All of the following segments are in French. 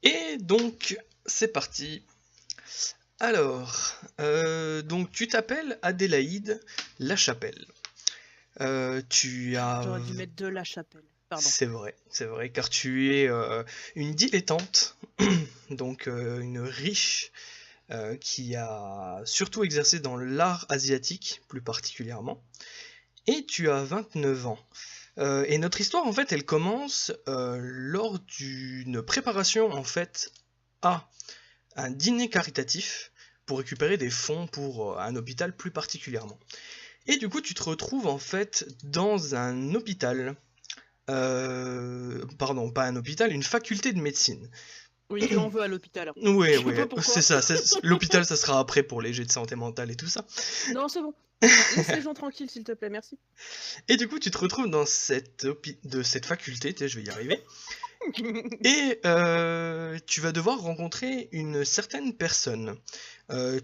Et donc, c'est parti. Alors, donc tu t'appelles Adélaïde Lachapelle. Tu as... J'aurais dû mettre de la chapelle. Pardon. c'est vrai, car tu es une dilettante, donc une riche qui a surtout exercé dans l'art asiatique, plus particulièrement. Et tu as 29 ans. Et notre histoire, en fait, elle commence lors d'une préparation, en fait, à un dîner caritatif pour récupérer des fonds pour un hôpital plus particulièrement. Et du coup, tu te retrouves, en fait, dans un hôpital. Pardon, pas un hôpital, une faculté de médecine. Oui, tu en veux à l'hôpital. Ouais, Je sais ouais, pas pourquoi. c'est ça. L'hôpital, ça sera après pour les jets de santé mentale et tout ça. Non, c'est bon. Laisse les gens tranquilles, s'il te plaît, merci. Et du coup, tu te retrouves dans cette faculté, tu sais, je vais y arriver. Et tu vas devoir rencontrer une certaine personne.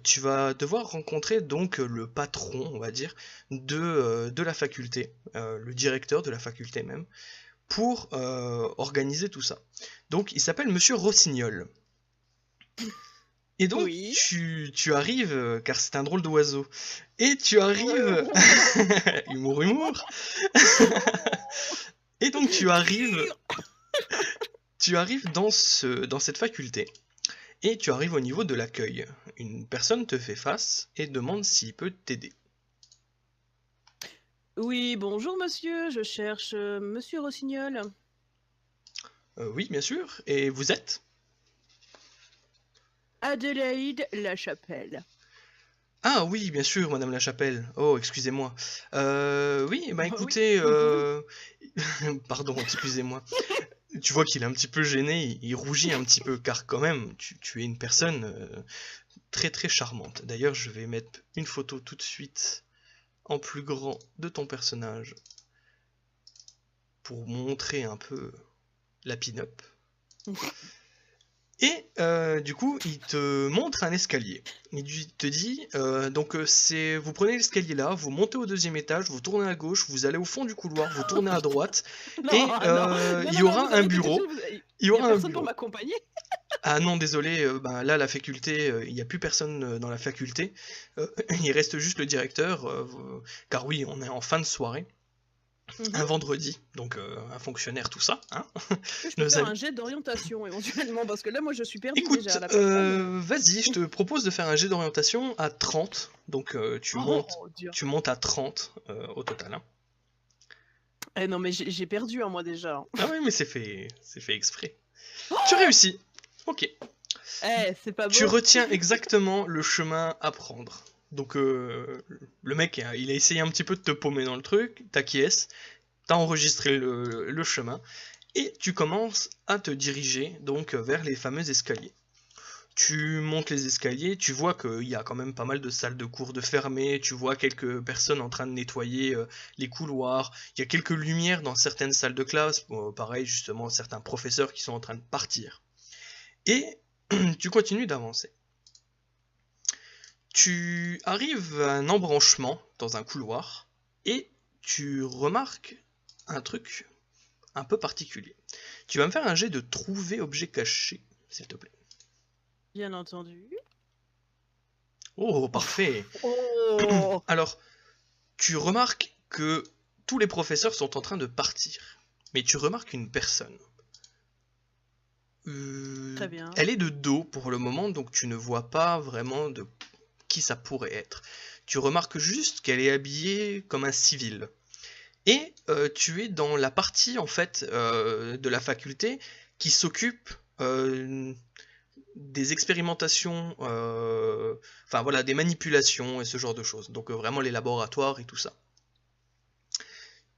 Tu vas devoir rencontrer donc le patron, on va dire, de la faculté, le directeur de la faculté même, pour organiser tout ça. Donc, il s'appelle Monsieur Rossignol. Et donc, Oui. tu arrives, car c'est un drôle d'oiseau, et tu arrives... humour, humour. Et donc, tu arrives dans cette faculté, et tu arrives au niveau de l'accueil. Une personne te fait face et demande s'il peut t'aider. Oui, bonjour monsieur, je cherche monsieur Rossignol. Oui, bien sûr, et vous êtes? Adélaïde Lachapelle. Ah oui, bien sûr, Madame Lachapelle. Oh, excusez-moi. Oui, bah Oui, écoutez, vous le pouvez. pardon, excusez-moi. Tu vois qu'il est un petit peu gêné, il rougit un petit peu, car quand même, tu es une personne très très charmante. D'ailleurs, je vais mettre une photo tout de suite en plus grand de ton personnage pour montrer un peu la pin-up. Et du coup, il te montre un escalier. Il te dit, donc vous prenez l'escalier là, vous montez au deuxième étage, vous tournez à gauche, vous allez au fond du couloir, vous tournez à droite, Non, et non, non, il y non, non, aura vous un arrêtez tout de suite. bureau. Il y Il y a aura un personne pour bureau. m'accompagner. Ah non, désolé, ben là, la faculté, il n'y a plus personne dans la faculté. Il reste juste le directeur, car oui, on est en fin de soirée, un vendredi, donc un fonctionnaire, tout ça, hein. Est-ce que je peux Nos faire amis. un jet d'orientation éventuellement? Parce que là, moi, je suis perdue déjà Écoute, à la personne. vas-y, je te propose de faire un jet d'orientation à 30, donc Oh, dur. tu montes à 30 au total, hein. Eh non, mais j'ai perdu, hein, moi déjà. Hein. Ah oui, mais c'est fait exprès. Tu Oh réussis, ok. eh, c'est pas Tu beau. retiens exactement le chemin à prendre. Donc le mec, il a essayé un petit peu de te paumer dans le truc, t'acquiesces, t'as enregistré le chemin, et tu commences à te diriger donc vers les fameux escaliers. Tu montes les escaliers, tu vois qu'il y a quand même pas mal de salles de cours de fermées, tu vois quelques personnes en train de nettoyer les couloirs, il y a quelques lumières dans certaines salles de classe, pareil justement certains professeurs qui sont en train de partir. Et tu continues d'avancer. Tu arrives à un embranchement dans un couloir et tu remarques un truc un peu particulier. Tu vas me faire un jet de trouver objet caché, s'il te plaît. Bien entendu. Oh, parfait. Oh Alors, tu remarques que tous les professeurs sont en train de partir, mais tu remarques une personne. très bien. Elle est de dos pour le moment, donc tu ne vois pas vraiment de qui ça pourrait être. Tu remarques juste qu'elle est habillée comme un civil. Et tu es dans la partie en fait de la faculté qui s'occupe des expérimentations, enfin voilà, des manipulations et ce genre de choses. Donc vraiment les laboratoires et tout ça.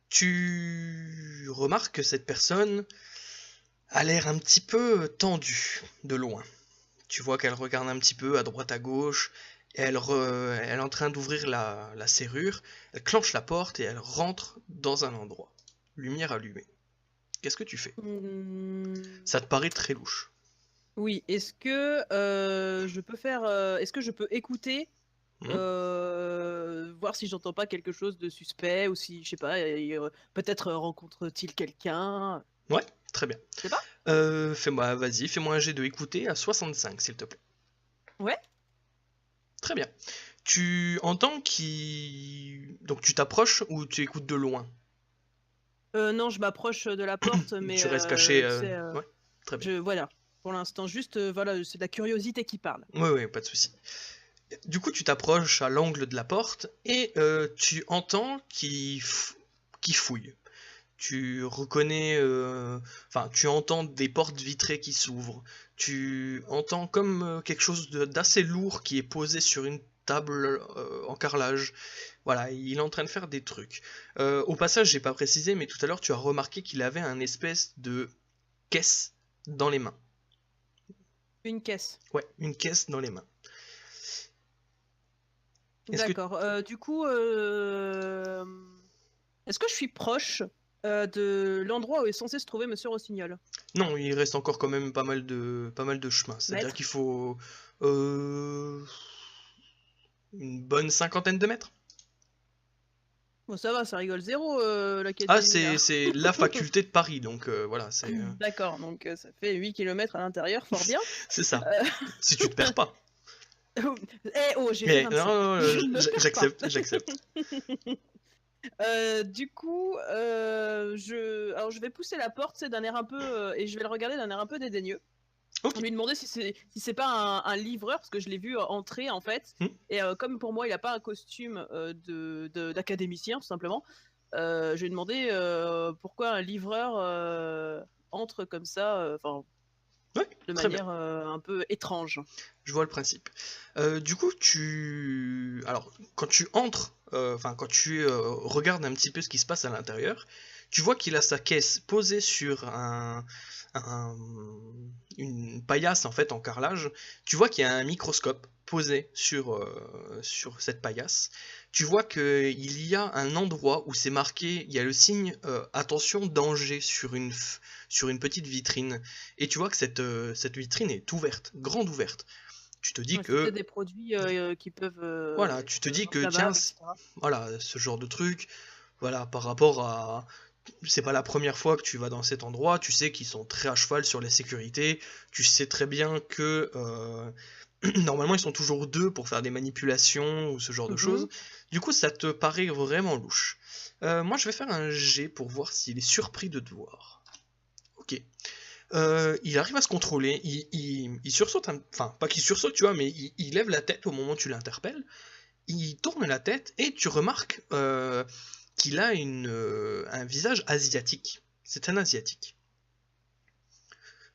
Tu remarques que cette personne a l'air un petit peu tendue de loin. Tu vois qu'elle regarde un petit peu à droite à gauche, et elle est en train d'ouvrir la serrure, elle clenche la porte et elle rentre dans un endroit. Lumière allumée. Qu'est-ce que tu fais? Hmm, Ça te paraît très louche. Oui, est-ce que je peux faire. Est-ce que je peux écouter, Hmm. voir si j'entends pas quelque chose de suspect ou si, je sais pas, peut-être rencontre-t-il quelqu'un? Ouais, très bien. Je sais pas. Vas-y, fais-moi un jet de écouter à 65, s'il te plaît. Ouais. Très bien. Tu entends qui... Donc tu t'approches ou tu écoutes de loin? Non, je m'approche de la porte, mais Tu restes caché. tu sais, Ouais, très bien. voilà. Pour l'instant, juste, voilà, c'est de la curiosité qui parle. Ouais, ouais, pas de souci. Du coup, tu t'approches à l'angle de la porte et tu entends qui fouille. Tu reconnais, enfin, tu entends des portes vitrées qui s'ouvrent. Tu entends comme quelque chose d'assez lourd qui est posé sur une table en carrelage. Voilà, il est en train de faire des trucs. Au passage, j'ai pas précisé, mais tout à l'heure, tu as remarqué qu'il avait un espèce de caisse dans les mains. Une caisse. Ouais, une caisse dans les mains. D'accord. Du coup, est-ce que je suis proche de l'endroit où est censé se trouver Monsieur Rossignol? Non, il reste encore quand même pas mal de chemin. C'est-à-dire Mètres? qu'il faut euh, une bonne cinquantaine de mètres. Bon, ça va, ça rigole zéro, Ah, l'académie, là. c'est la faculté de Paris, donc voilà, D'accord, donc ça fait 8 km à l'intérieur, fort bien. c'est ça. Euh, Si tu te perds pas. Eh oh, j'ai fait Non, 25. non, Je ne me perds pas. j'accepte. Du coup, alors je vais pousser la porte, c'est d'un air un peu, et je vais le regarder d'un air un peu dédaigneux. Ok. Lui demander si c'est pas un livreur, parce que je l'ai vu entrer en fait. Hmm. Et comme pour moi il a pas un costume d'académicien tout simplement, je lui ai demandé pourquoi un livreur entre comme ça, enfin Ouais, de très bien. manière un peu étrange. Je vois le principe. Du coup, alors, quand tu entres, enfin, quand tu regardes un petit peu ce qui se passe à l'intérieur, tu vois qu'il a sa caisse posée sur un- une paillasse, en fait, en carrelage. Tu vois qu'il y a un microscope posé sur cette paillasse. Tu vois qu'il y a un endroit où c'est marqué, il y a le signe attention, danger sur une petite vitrine. Et tu vois que cette vitrine est ouverte, grande ouverte. Tu te dis Ouais, c'est peut-être que, des produits qui peuvent voilà, tu être te dis que, tiens, inflammables, etc. voilà, ce genre de truc, voilà, par rapport à, c'est pas la première fois que tu vas dans cet endroit, tu sais qu'ils sont très à cheval sur la sécurité, tu sais très bien que, normalement, ils sont toujours deux pour faire des manipulations ou ce genre de choses. Mhm. Du coup, ça te paraît vraiment louche. Moi, je vais faire un jet pour voir s'il est surpris de te voir. Ok. Il arrive à se contrôler, il sursaute, enfin pas qu'il sursaute, tu vois, mais il lève la tête au moment où tu l'interpelles, il tourne la tête et tu remarques qu'il a un visage asiatique. C'est un asiatique.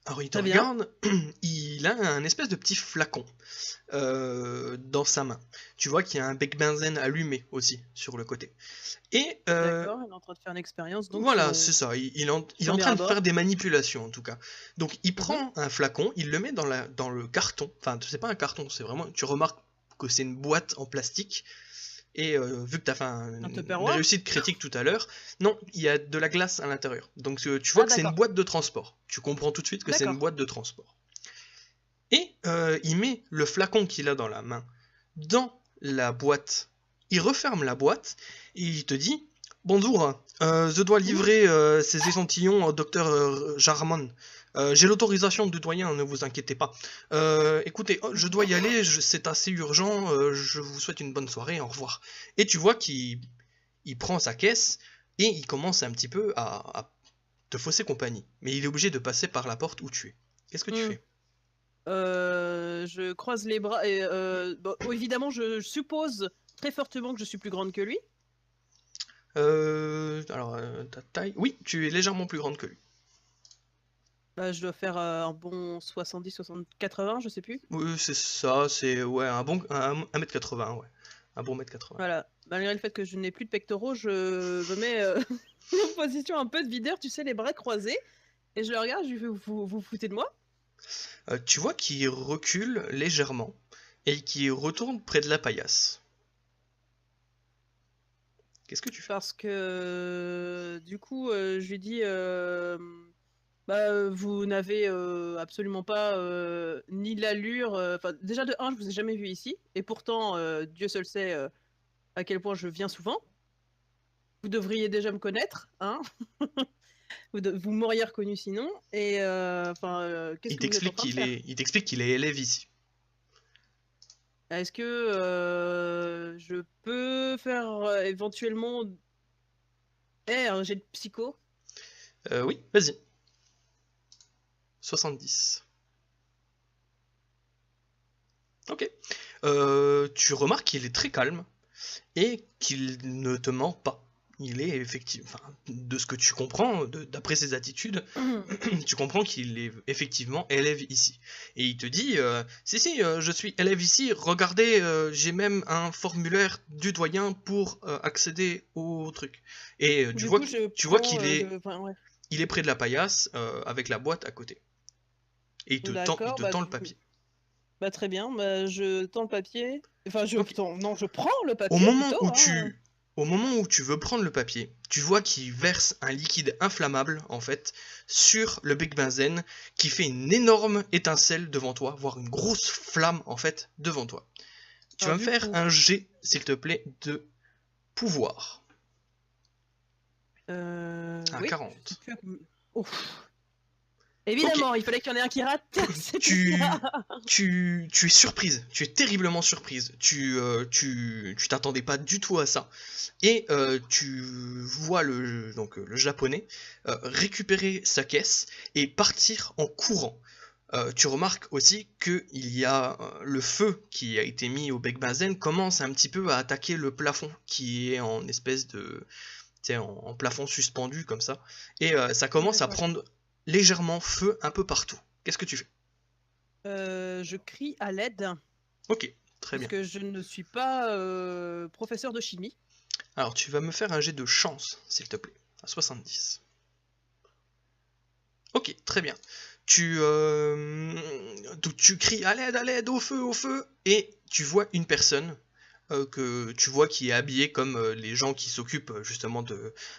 Alors il te Très bien. regarde, il a un espèce de petit flacon dans sa main. Tu vois qu'il y a un bec benzène allumé aussi sur le côté. Et D'accord, il est en train de faire une expérience donc voilà, c'est ça. Il est son en train de faire Mirabeau. des manipulations en tout cas. Donc il Mhm. prend un flacon, il le met dans le carton. Enfin, c'est pas un carton, c'est vraiment. Tu remarques que c'est une boîte en plastique. Et vu que tu as fait Un une Tupperware? réussite critique tout à l'heure, non, il y a de la glace à l'intérieur. Donc tu vois Ah que c'est une d'accord, boîte de transport. Tu comprends tout de suite que c'est une d'accord. boîte de transport. Et il met le flacon qu'il a dans la main dans la boîte. Il referme la boîte et il te dit bonjour, je dois Mhm. livrer ces échantillons au docteur Jarmon. J'ai l'autorisation du doyen, ne vous inquiétez pas. Écoutez, je dois y aller, c'est assez urgent, je vous souhaite une bonne soirée, au revoir. Et tu vois qu'il prend sa caisse et il commence un petit peu à te fausser compagnie. Mais il est obligé de passer par la porte où tu es. Qu'est-ce que tu Hmm. fais? Je croise les bras et bon, évidemment je suppose très fortement que je suis plus grande que lui. Ta taille. Oui, tu es légèrement plus grande que lui. Bah, je dois faire un bon 70, 60, 80, je sais plus. Oui, c'est ça, c'est ouais, un bon 1m80, ouais. Un bon mètre 80. Voilà. Malgré le fait que je n'ai plus de pectoraux, je me mets en position un peu de videur, tu sais, les bras croisés. Et je le regarde, je lui fais, vous foutez de moi? Tu vois qu'il recule légèrement et qu'il retourne près de la paillasse. Qu'est-ce que tu fais? Parce que du coup, je lui dis, bah, vous n'avez absolument pas ni l'allure. Enfin, déjà de un, je vous ai jamais vu ici, et pourtant, Dieu seul sait à quel point je viens souvent. Vous devriez déjà me connaître, hein. Vous m'auriez reconnu sinon. Et enfin, qu'est-ce Il que vous êtes en t'explique train de qu'il faire? est, il t'explique qu'il est élève ici. Est-ce que je peux faire éventuellement un jet de psycho? Oui, vas-y. 70. Ok. Tu remarques qu'il est très calme et qu'il ne te ment pas. Il est effectivement, enfin, de ce que tu comprends, d'après ses attitudes, tu comprends qu'il est effectivement élève ici. Et il te dit, si, je suis élève ici, regardez, j'ai même un formulaire du doyen pour accéder au truc. Et Du coup, je tu vois prends, qu'il est, enfin, ouais. il est près de la paillasse, avec la boîte à côté. Et il D'accord, te tend le papier. bah très bien, bah, je tends le papier. Enfin, Ok. non, je prends le Au papier moment plutôt, où hein. au moment où tu veux prendre le papier, tu vois qu'il verse un liquide inflammable, en fait, sur le bec benzène, qui fait une énorme étincelle devant toi, voire une grosse flamme, en fait, devant toi. Tu Alors vas me du faire coup, un jet, s'il te plaît, de pouvoir. À oui, je suis 40. plus. Ouf. Ok. Évidemment, il fallait qu'il y en ait un qui rate. C'était Tu, ça. tu es surprise, tu es terriblement surprise. Tu t'attendais pas du tout à ça. Et tu vois le japonais récupérer sa caisse et partir en courant. Tu remarques aussi qu'il y a le feu qui a été mis au bec benzène commence un petit peu à attaquer le plafond qui est en espèce de, tu sais, en plafond suspendu comme ça. Et ça commence à D'accord. prendre légèrement feu un peu partout. Qu'est-ce que tu fais? Je crie à l'aide, Ok, très bien. puisque je ne suis pas professeur de chimie. Alors tu vas me faire un jet de chance, s'il te plaît, à 70. Ok, très bien. Tu cries à l'aide, au feu, et tu vois une personne que tu vois qui est habillée comme les gens qui s'occupent justement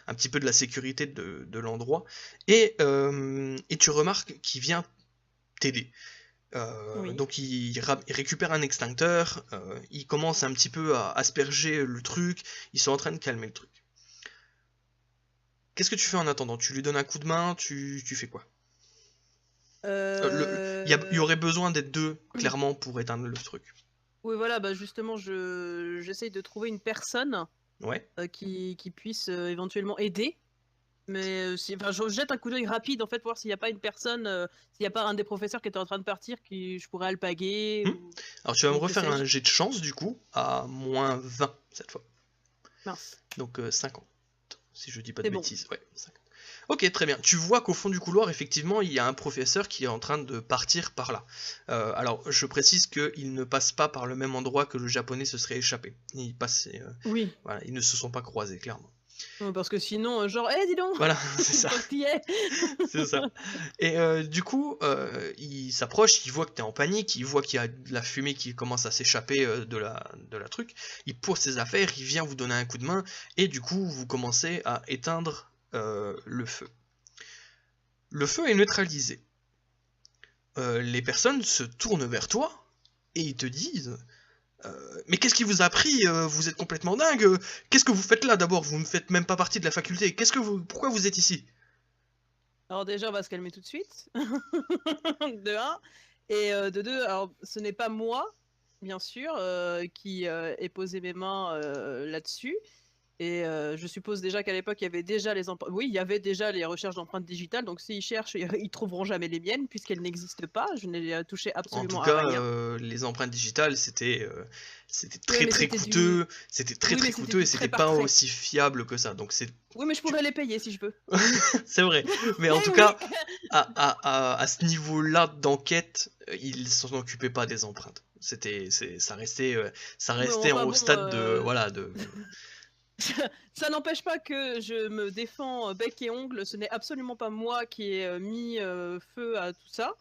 un petit peu de la sécurité de l'endroit, et tu remarques qu'il vient t'aider. Oui. Donc il récupère un extincteur, il commence un petit peu à asperger le truc, ils sont en train de calmer le truc. Qu'est-ce que tu fais en attendant? Tu lui donnes un coup de main, tu fais quoi? Il y Euh... aurait besoin d'être deux, clairement, pour éteindre le truc. Oui, voilà, bah justement, j'essaye de trouver une personne Ouais. qui puisse éventuellement aider. Mais enfin, je jette un coup d'œil rapide en fait, pour voir s'il n'y a pas une personne, s'il n'y a pas un des professeurs qui était en train de partir, qui je pourrais alpaguer Hmm. Alors tu vas me ou que refaire sais-je. un jet de chance, du coup, à moins 20 cette fois. Mince, Donc 50, si je dis pas de c'est bon. bêtises. Ouais, 50. Ok, très bien. Tu vois qu'au fond du couloir, effectivement, il y a un professeur qui est en train de partir par là. Alors, je précise qu'il ne passe pas par le même endroit que le japonais se serait échappé. Oui, Voilà, ils ne se sont pas croisés, clairement. parce que sinon, genre, dis donc, Voilà, c'est ça. tant que t'y es. C'est ça. Et du coup, il s'approche, il voit que t'es en panique, il voit qu'il y a de la fumée qui commence à s'échapper de la truc. Il pose ses affaires, il vient vous donner un coup de main, et du coup, vous commencez à éteindre le feu. Le feu est neutralisé. Les personnes se tournent vers toi et ils te disent mais qu'est-ce qui vous a pris? Vous êtes complètement dingue. Qu'est-ce que vous faites là d'abord? Vous ne faites même pas partie de la faculté. Pourquoi vous êtes ici? Alors déjà, on va se calmer tout de suite, de un. Et de deux, alors ce n'est pas moi, bien sûr, qui ai posé mes mains là-dessus. Et je suppose déjà qu'à l'époque, il y avait déjà oui, il y avait déjà les recherches d'empreintes digitales. Donc s'ils cherchent, ils trouveront jamais les miennes puisqu'elles n'existent pas. Je n'ai touché En tout absolument à cas, rien. les empreintes digitales, c'était Oui, très mais très c'était du. coûteux, c'était très Oui, très mais c'était coûteux et du trait c'était par pas trait. aussi fiable que ça. Donc Oui, mais je tu- pourrais les payer si je veux. c'est vrai. Mais en Eh tout oui. cas, à ce niveau-là d'enquête, ils s'en occupaient pas des empreintes. Ça Mais restait enfin au bon, stade de, voilà, de. ça n'empêche pas que je me défends bec et ongle. Ce n'est absolument pas moi qui ai mis feu à tout ça.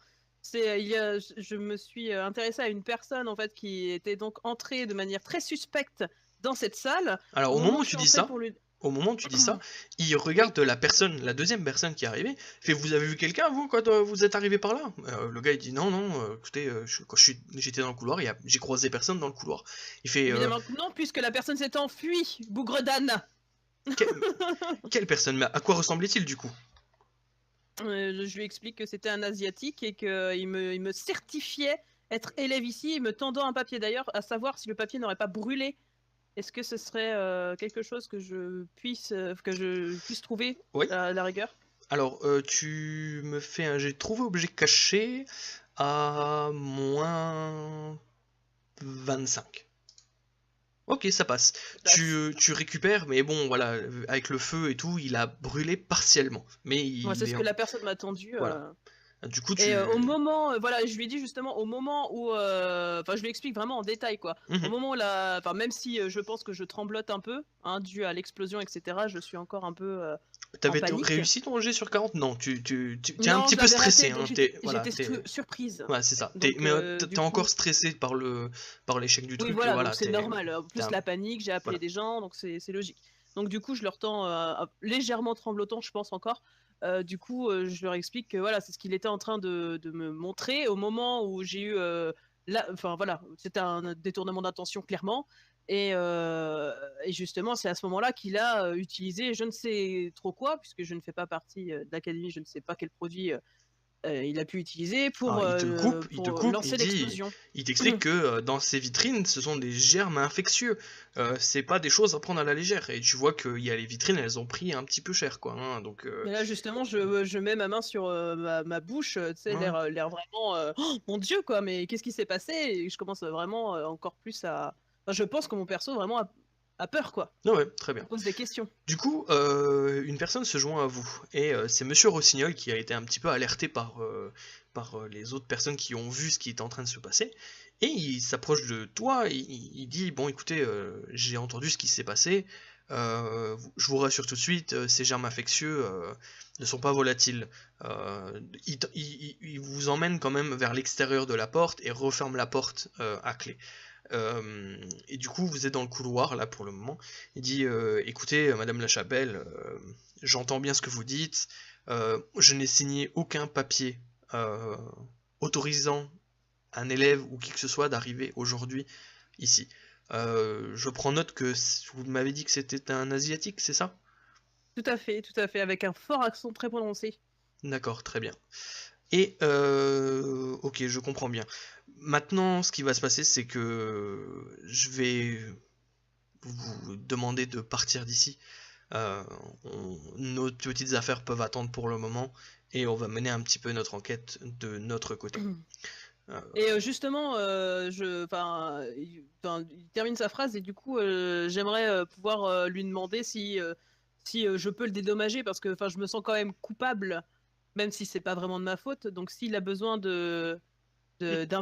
Je me suis intéressée à une personne en fait qui était donc entrée de manière très suspecte dans cette salle. Alors Au moment où je suis entrée pour lui. au moment où tu dis ça, il Oui. regarde la deuxième personne qui est arrivée, fait vous avez vu quelqu'un vous quand vous êtes arrivé par là? Le gars il dit non non, écoutez, j'étais dans le couloir, j'ai croisé personne dans le couloir. Il fait Évidemment que non, puisque la personne s'est enfuie, bougre d'âne. quelle personne? Mais à quoi ressemblait-il du coup? Je lui explique que c'était un Asiatique et qu'il me certifiait être élève ici, il me tendant un papier d'ailleurs, à savoir si le papier n'aurait pas brûlé. Est-ce que ce serait quelque chose que que je puisse trouver Oui. à la rigueur? Alors, tu me fais un jet de trouver objet caché à moins 25. Ok, ça passe. Bah, Tu récupères, mais bon, voilà, avec le feu et tout, il a brûlé partiellement. Mais moi, c'est il ce est... que la personne m'a tendu. Voilà. Du coup, Et au tu... moment, voilà, je lui ai dit justement, au moment où, enfin, je lui explique vraiment en détail, quoi. Au Mhm. moment où enfin, même si je pense que je tremblote un peu, hein, dû à l'explosion, etc., je suis encore un peu en T'avais panique. réussi ton jet sur 40? Non, t'es un Non, petit je peu l'avais stressé, raté, donc hein. j'étais surprise. Ouais, c'est ça. Donc, Mais du t'es coup, encore stressé par l'échec du oui, truc, voilà, donc voilà, c'est normal. En t'es plus, la panique, j'ai appelé voilà. des gens, donc c'est logique. Donc, du coup, je leur tends légèrement tremblotant, je pense encore. Du coup, je leur explique que voilà, c'est ce qu'il était en train de me montrer au moment où j'ai eu. Enfin, voilà, c'était un détournement d'intention, clairement. Et justement, c'est à ce moment-là qu'il a utilisé je ne sais trop quoi, puisque je ne fais pas partie de l'académie, je ne sais pas quel produit il a pu utiliser Alors, il te pour coupe, lancer l'explosion. il t'explique que dans ces vitrines, ce sont des germes infectieux. C'est pas des choses à prendre à la légère. Et tu vois qu'il y a les vitrines, elles ont pris un petit peu cher, quoi, hein. Donc, Et là, justement, je mets ma main sur ma bouche, tu sais, ouais. l'air vraiment, oh, mon Dieu, quoi, mais qu'est-ce qui s'est passé? Et je commence vraiment encore plus à. Enfin, je pense que mon perso vraiment a peur, quoi. Ouais, ouais, très bien. On pose des questions. Du coup, une personne se joint à vous, et c'est Monsieur Rossignol qui a été un petit peu alerté par les autres personnes qui ont vu ce qui était en train de se passer, et il s'approche de toi, il dit, bon écoutez, j'ai entendu ce qui s'est passé, je vous rassure tout de suite, ces germes infectieux ne sont pas volatiles. Il vous emmène quand même vers l'extérieur de la porte et referme la porte à clé. Et du coup, vous êtes dans le couloir là pour le moment. Il dit écoutez, Madame Lachapelle, j'entends bien ce que vous dites. Je n'ai signé aucun papier euh, autorisant un élève ou qui que ce soit d'arriver aujourd'hui ici. Je prends note que vous m'avez dit que c'était un asiatique, c'est ça? Tout à fait, avec un fort accent très prononcé. D'accord, très bien. Et ok, je comprends bien. Maintenant, ce qui va se passer, c'est que je vais vous demander de partir d'ici. Euh, nos petites affaires peuvent attendre pour le moment et on va mener un petit peu notre enquête de notre côté. Euh, Et justement, il termine sa phrase et du coup, j'aimerais pouvoir lui demander si je peux le dédommager parce que, enfin, je me sens quand même coupable, même si c'est pas vraiment de ma faute. Donc, s'il a besoin d'un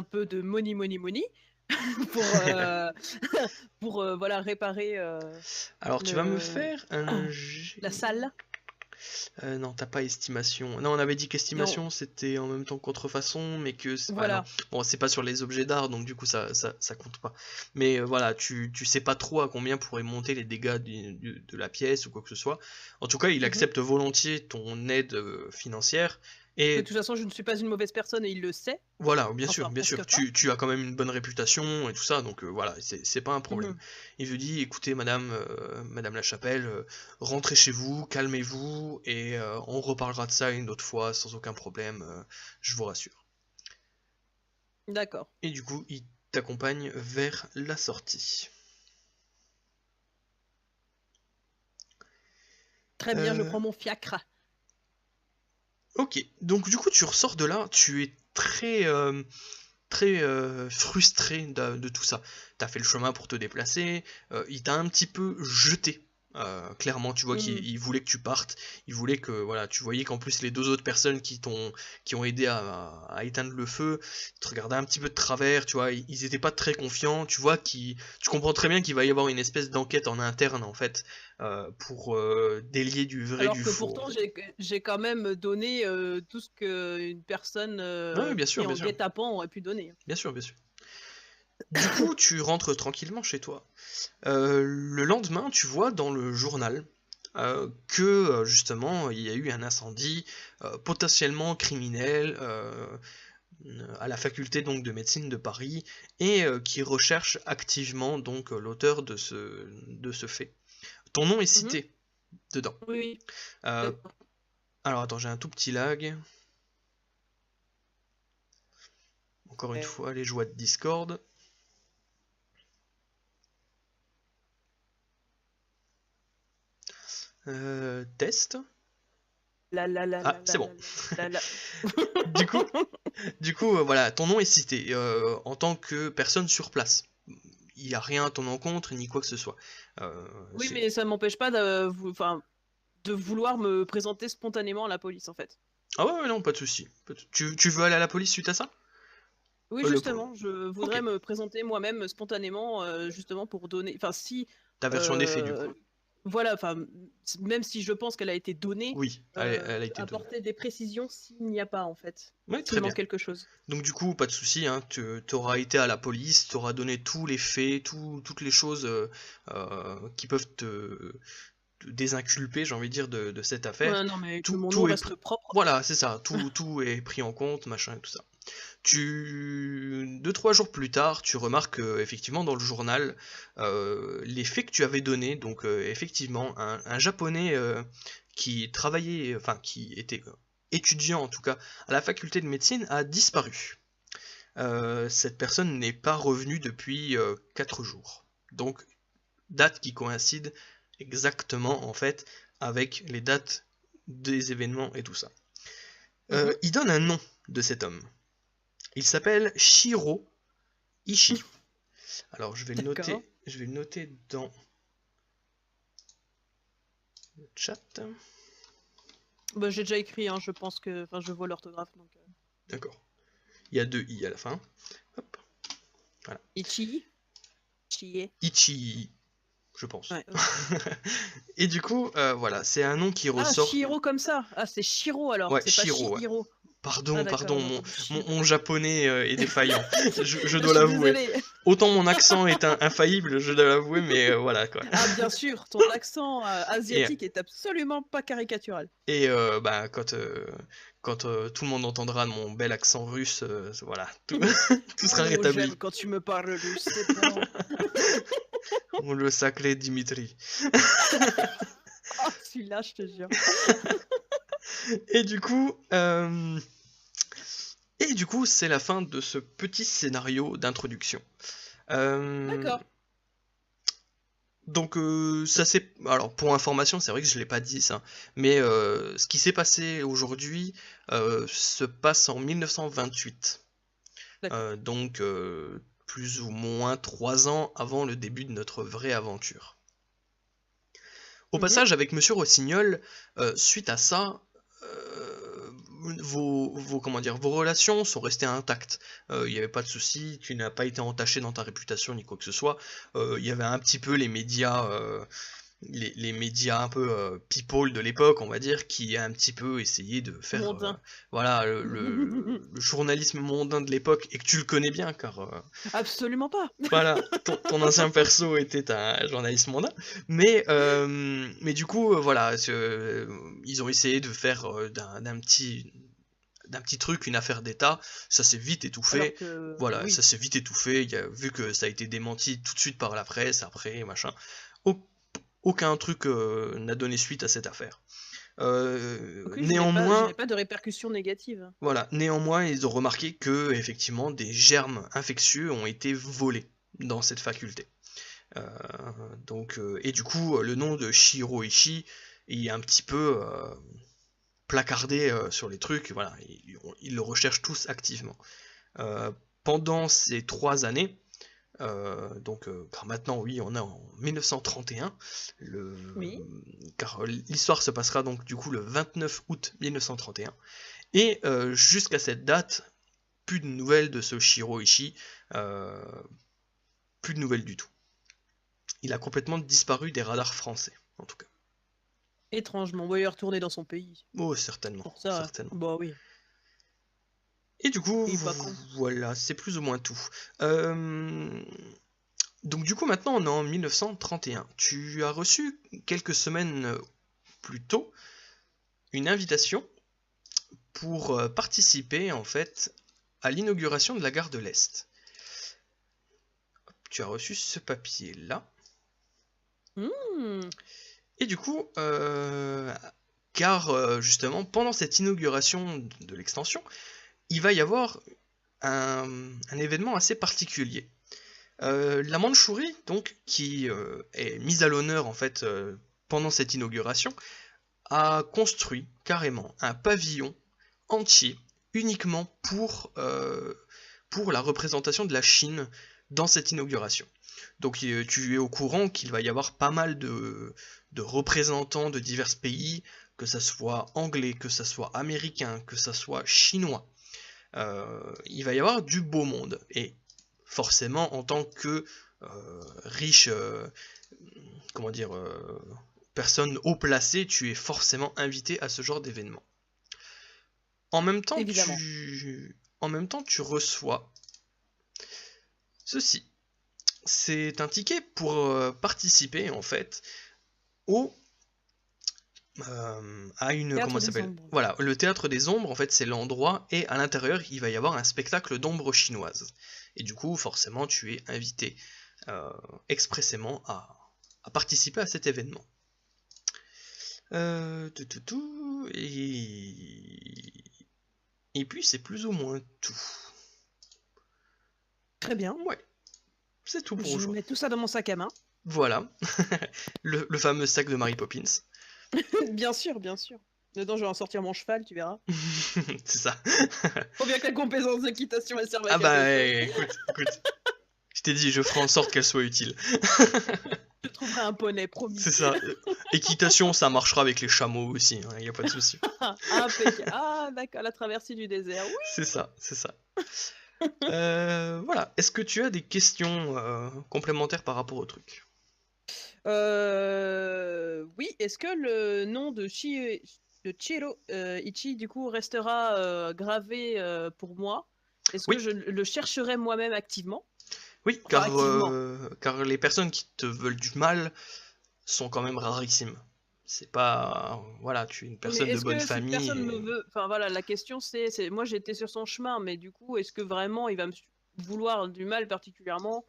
peu de money pour voilà réparer Alors tu vas me le faire un jet. la salle. Non, t'as pas estimation. Non, on avait dit Non, qu'estimation c'était en même temps contrefaçon, mais que. Ouais, non. voilà. Bon, c'est pas sur les objets d'art, donc du coup ça compte pas. Mais voilà, tu sais pas trop à combien pourraient monter les dégâts de la pièce ou quoi que ce soit. En tout cas, il Mhm. accepte volontiers ton aide financière. De Et toute façon, je ne suis pas une mauvaise personne et il le sait. voilà, Enfin, bien presque sûr, pas. tu as quand même une bonne réputation et tout ça, donc voilà, c'est pas un problème. Mhm. Il lui dit, écoutez, Madame Lachapelle, rentrez chez vous, calmez-vous, et on reparlera de ça une autre fois, sans aucun problème, je vous rassure. D'accord. Et du coup, il t'accompagne vers la sortie. Très bien, je Euh, prends mon fiacre. ok, donc du coup, tu ressors de là, tu es très frustré de tout ça. T'as fait le chemin pour te déplacer, il t'a un petit peu jeté. Clairement, tu vois qu'il Mhm. il voulait que tu partes, il voulait que voilà, tu voyais qu'en plus les deux autres personnes qui ont aidé à éteindre le feu, ils te regardaient un petit peu de travers, tu vois, ils étaient pas très confiants, tu vois, tu comprends très bien qu'il va y avoir une espèce d'enquête en interne en fait pour délier du vrai Alors du que faux en pourtant, fait. j'ai quand même donné tout ce qu'une personne Oui, bien pris sûr, bien en sûr, guet-apens aurait pu donner. bien sûr, bien sûr. Du coup, tu rentres tranquillement chez toi. Le lendemain, tu vois dans le journal que justement il y a eu un incendie potentiellement criminel à la faculté donc de médecine de Paris et qui recherche activement donc l'auteur de ce fait. Ton nom est Mhm. cité dedans. Oui, oui. Euh, D'accord. Alors attends, j'ai un tout petit lag. Encore une fois, les joies de Discord. Test. Ah, c'est bon. Du coup, voilà, ton nom est cité en tant que personne sur place. Il n'y a rien à ton encontre ni quoi que ce soit. Oui, mais ça m'empêche pas de vouloir me présenter spontanément à la police, en fait. Ah ouais, non, pas de souci. Tu veux aller à la police suite à ça? Oui, justement, je voudrais me présenter moi-même spontanément, justement pour donner... Enfin, si... Ta version des faits, du coup. Voilà, enfin, même si je pense qu'elle a été donnée, Oui, elle a été donnée. apporter des précisions s'il n'y a pas, en fait. Ouais, très bien. Quelque chose. Donc du coup, pas de souci, hein, tu auras été à la police, tu auras donné tous les faits, toutes les choses qui peuvent te désinculper, j'ai envie de dire, de cette affaire. Ouais, non, mais que mon nom reste propre. Voilà, c'est ça, tout est pris en compte, machin et tout ça. 2-3 jours plus tard, tu remarques effectivement dans le journal les faits que tu avais donnés. Donc effectivement, un japonais qui travaillait, enfin qui était étudiant en tout cas à la faculté de médecine a disparu. Cette personne n'est pas revenue depuis 4 jours. Donc date qui coïncide exactement en fait avec les dates des événements et tout ça. Il donne un nom de cet homme. Il s'appelle Shiro Ishii. Alors je vais le noter dans le chat. Bah, j'ai déjà écrit, hein, je pense que, enfin, je vois l'orthographe. D'accord. Il y a 2 i à la fin. Hop. Voilà. Ichi. Ichi, je pense. Ouais. Et du coup, voilà, c'est un nom qui ressort. Ah, Shiro comme ça. Ah, c'est Shiro alors. Ouais, c'est Shiro. pas Shihiro. Pardon, mon japonais est défaillant, je dois l'avouer. Désolée. Autant mon accent est infaillible, je dois l'avouer, mais voilà quoi. Ah bien sûr, ton accent asiatique est absolument pas caricatural. Et bah, quand tout le monde entendra mon bel accent russe, voilà, tout sera rétabli. J'aime quand tu me parles russe, c'est bon. On le sacré Dimitri. Oh, celui-là, je te jure. Et du coup, c'est la fin de ce petit scénario d'introduction. D'accord. Donc ça c'est... Alors pour information, c'est vrai que je l'ai pas dit ça, mais ce qui s'est passé aujourd'hui se passe en 1928. Donc plus ou moins 3 ans avant le début de notre vraie aventure. Au passage, avec Monsieur Rossignol, suite à ça, vos relations sont restées intactes. Il n'y avait pas de souci, tu n'as pas été entaché dans ta réputation ni quoi que ce soit. Il y avait un petit peu les médias, les médias un peu people de l'époque, on va dire, qui a un petit peu essayé de faire voilà le journalisme mondain de l'époque, et que tu le connais bien car absolument pas. Voilà, ton ancien perso était un journaliste mondain, mais du coup voilà, ils ont essayé de faire d'un petit truc une affaire d'État. Ça s'est vite étouffé. Voilà, oui. Ça s'est vite étouffé. Vu que ça a été démenti tout de suite par la presse, après machin, aucun truc n'a donné suite à cette affaire. Néanmoins, pas de répercussions négatives. Voilà, néanmoins, ils ont remarqué que effectivement des germes infectieux ont été volés dans cette faculté. Et du coup, le nom de Shiro Ishii est un petit peu placardé sur les trucs. Voilà, ils le recherchent tous activement. Pendant ces 3 années, car maintenant oui on est en 1931, car l'histoire se passera donc du coup le 29 août 1931, et jusqu'à cette date, plus de nouvelles de ce Shiro Ishii, plus de nouvelles du tout. Il a complètement disparu des radars français, en tout cas. Étrangement, il est retourné dans son pays. Oh, certainement. Pour ça, certainement. Bah oui. Et du coup, voilà, c'est plus ou moins tout. Donc du coup, maintenant, on est en 1931. Tu as reçu, quelques semaines plus tôt, une invitation pour participer, en fait, à l'inauguration de la gare de l'Est. Tu as reçu ce papier-là. Et du coup, car justement, pendant cette inauguration de l'extension, il va y avoir un événement assez particulier. La Mandchourie, donc, qui est mise à l'honneur en fait pendant cette inauguration, a construit carrément un pavillon entier uniquement pour la représentation de la Chine dans cette inauguration. Donc tu es au courant qu'il va y avoir pas mal de représentants de divers pays, que ça soit anglais, que ça soit américain, que ça soit chinois. Il va y avoir du beau monde. Et forcément, en tant que riche, comment dire, personne haut placée, tu es forcément invité à ce genre d'événement. En même temps, tu reçois ceci. C'est un ticket pour participer en fait à une comment ça s'appelle ? Voilà, le théâtre des ombres en fait c'est l'endroit et à l'intérieur il va y avoir un spectacle d'ombres chinoises. Et du coup forcément tu es invité expressément à participer à cet événement. Et puis c'est plus ou moins tout. Très bien. Ouais. C'est tout pour aujourd'hui. Je mets tout ça dans mon sac à main. Voilà. le fameux sac de Mary Poppins. Bien sûr, bien sûr. Dedans, je vais en sortir mon cheval, tu verras. C'est ça. Faut bien que la compétence d'équitation elle serve à quelque chose. Ah bah écoute. Je t'ai dit, je ferai en sorte qu'elle soit utile. Je trouverai un poney, promis. C'est ça. Équitation, ça marchera avec les chameaux aussi, hein, y a pas de souci. Ah d'accord, la traversée du désert, oui. C'est ça. Voilà. Est-ce que tu as des questions complémentaires par rapport au truc ? Oui. Est-ce que le nom de Chihiro Ichi du coup restera gravé pour moi ? Est-ce que je le chercherai moi-même activement ? Oui, car les personnes qui te veulent du mal sont quand même rarissimes. C'est pas... Voilà, tu es une personne de bonne famille. Est-ce que personne me veut... Enfin voilà, la question c'est... Moi j'étais sur son chemin, mais du coup, est-ce que vraiment il va me vouloir du mal particulièrement ?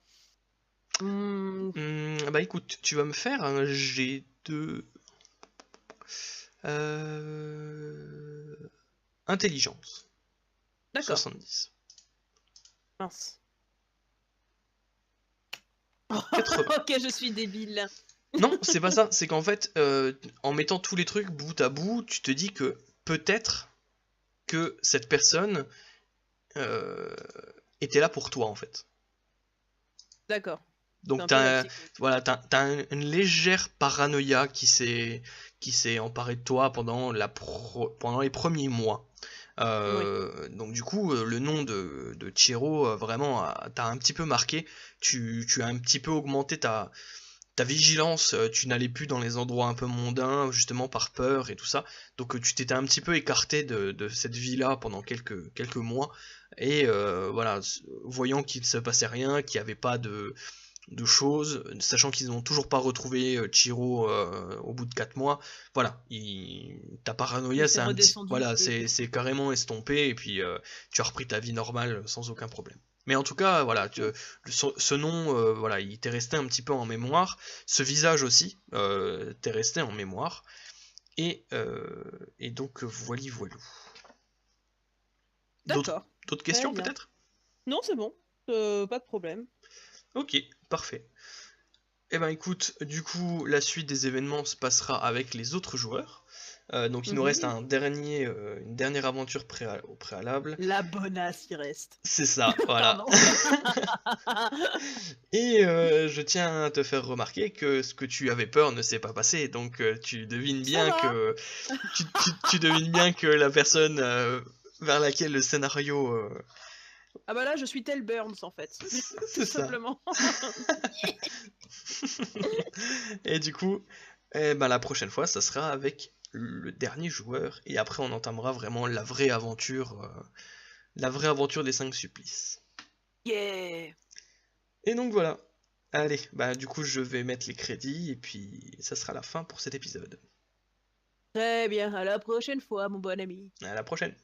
Bah écoute, tu vas me faire un jet de... Intelligence. D'accord. 70. Mince. 80. Ok, je suis débile. Non, c'est pas ça. C'est qu'en fait, en mettant tous les trucs bout à bout, tu te dis que peut-être que cette personne était là pour toi, en fait. D'accord. Donc t'as une légère paranoïa qui s'est emparée de toi pendant les premiers mois. Oui. Donc du coup, le nom de Chihiro vraiment t'a un petit peu marqué. Tu as un petit peu augmenté ta vigilance, tu n'allais plus dans les endroits un peu mondains, justement par peur et tout ça. Donc tu t'étais un petit peu écarté de cette vie-là pendant quelques mois. Et voilà, voyant qu'il ne se passait rien, qu'il n'y avait pas de choses, sachant qu'ils n'ont toujours pas retrouvé Chihiro au bout de 4 mois, voilà, ta paranoïa c'est carrément estompé, et puis tu as repris ta vie normale sans aucun problème. Mais en tout cas, voilà, ce nom, voilà, il t'est resté un petit peu en mémoire, ce visage aussi t'est resté en mémoire, et donc voilou. D'accord. D'autres questions peut-être ? Non, c'est bon, pas de problème. Ok, parfait. Eh ben écoute, du coup, la suite des événements se passera avec les autres joueurs. Donc il nous reste une dernière aventure au préalable. La bonasse, il reste. C'est ça, voilà. Et je tiens à te faire remarquer que ce que tu avais peur ne s'est pas passé. Donc tu devines bien que tu devines bien que la personne vers laquelle le scénario... Ah bah là, je suis Tel Burns en fait. C'est ça. Simplement. Et du coup, la prochaine fois, ça sera avec le dernier joueur. Et après, on entamera vraiment la vraie aventure des 5 supplices. Yeah. Et donc voilà. Allez, du coup, je vais mettre les crédits. Et puis, ça sera la fin pour cet épisode. Très bien, à la prochaine fois, mon bon ami. À la prochaine.